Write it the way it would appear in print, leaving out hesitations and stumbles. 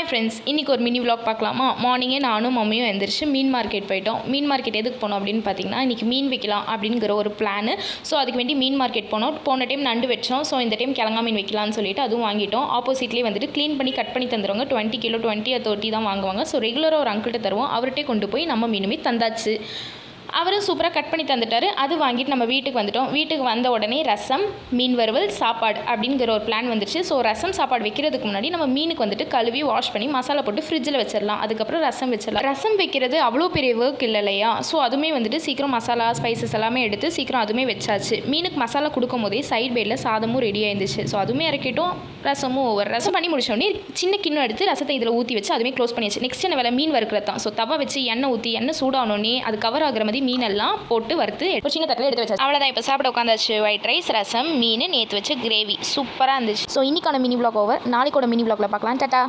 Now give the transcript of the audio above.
Friends, இன்றைக்கி ஒரு mini vlog பார்க்கலாமா? மார்னிங்கே நானும் மம்மியும் எழுந்திரிச்சு மீன் மார்க்கெட் போயிட்டோம். மீன் மார்க்கெட் எதுக்கு போனோம் அப்படின்னு பார்த்தீங்கன்னா, இன்றைக்கி மீன் விற்கலாம் அப்படிங்கிற ஒரு பிளான். ஸோ அதுக்கு வேண்டி மீன் மார்க்கெட் போனோம். போன டைம் நண்டு வச்சோம். ஸோ இந்த டைம் கிழங்கா மீன் வைக்கலாம்னு சொல்லிட்டு அதுவும் வாங்கிட்டோம். ஆப்போசிட்லேயே வந்துட்டு க்ளீன் பண்ணி கட் பண்ணி தந்துடுவாங்க. 20 கிலோ 20 or 30 தான் வாங்குவாங்க. ஸோ ரெகுலராக ஒரு அங்கிள்கிட்ட தருவோம். அவர்கிட்டே கொண்டு போய் நம்ம மீனுமே தந்தாச்சு. அவரும் சூப்பராக கட் பண்ணி தந்துட்டார். அது வாங்கிட்டு நம்ம வீட்டுக்கு வந்துட்டோம். வீட்டுக்கு வந்த உடனே ரசம், மீன் வறுவல், சாப்பாடு அப்படிங்கிற ஒரு பிளான் வந்துருச்சு. ஸோ ரசம் சாப்பாடு வைக்கிறதுக்கு முன்னாடி நம்ம மீனுக்கு வந்துட்டு கழுவி வாஷ் பண்ணி மசாலா போட்டு ஃப்ரிட்ஜில் வச்சிடலாம். அதுக்கப்புறம் ரசம் வச்சிடலாம். ரசம் வைக்கிறது அவ்வளோ பெரிய ஒர்க் இல்லை இல்லையா? ஸோ அதுவுமே வந்துட்டு சீக்கிரம் மசாலா ஸ்பைசஸ் எல்லாமே எடுத்து சீக்கிரம் அதுவுமே வச்சாச்சு. மீனுக்கு மசாலா கொடுக்கும் போதே சைட் பைடில் சாதமும் ரெடி ஆயிருந்துச்சு. ஸோ அதுவுமே இறக்கிட்டோம். ரசமும் ஒவ்வொரு ரசம் பண்ணி முடிச்சோடனே சின்ன கிண்ணம் எடுத்து ரசத்தை இதில் ஊற்றி வச்சு அதுவுமே க்ளோஸ் பண்ணியாச்சு. நெக்ஸ்ட் என்ன வேலை? மீன் வறுக்கிறது தான். ஸோ தவா வச்சு எண்ணெய் ஊற்றி எண்ணெய் சூடானோடனே அது கவர் ஆகிற மாதிரி மீனெல்லாம் போட்டு வறுத்து ஒரு சின்ன தட்டில் எடுத்து வச்சாச்சு. அவ்வளோதான். இப்போ சாப்பிட உட்காந்தாச்சு. ஒயிட் ரைஸ், ரசம், மீன், நேற்று வச்சு கிரேவி சூப்பராக இருந்துச்சு. ஸோ இன்றைக்கான மினி விலாக் ஓவர். நாளைக்கோட மினி விலாக்ல பார்க்கலாம். டாடா.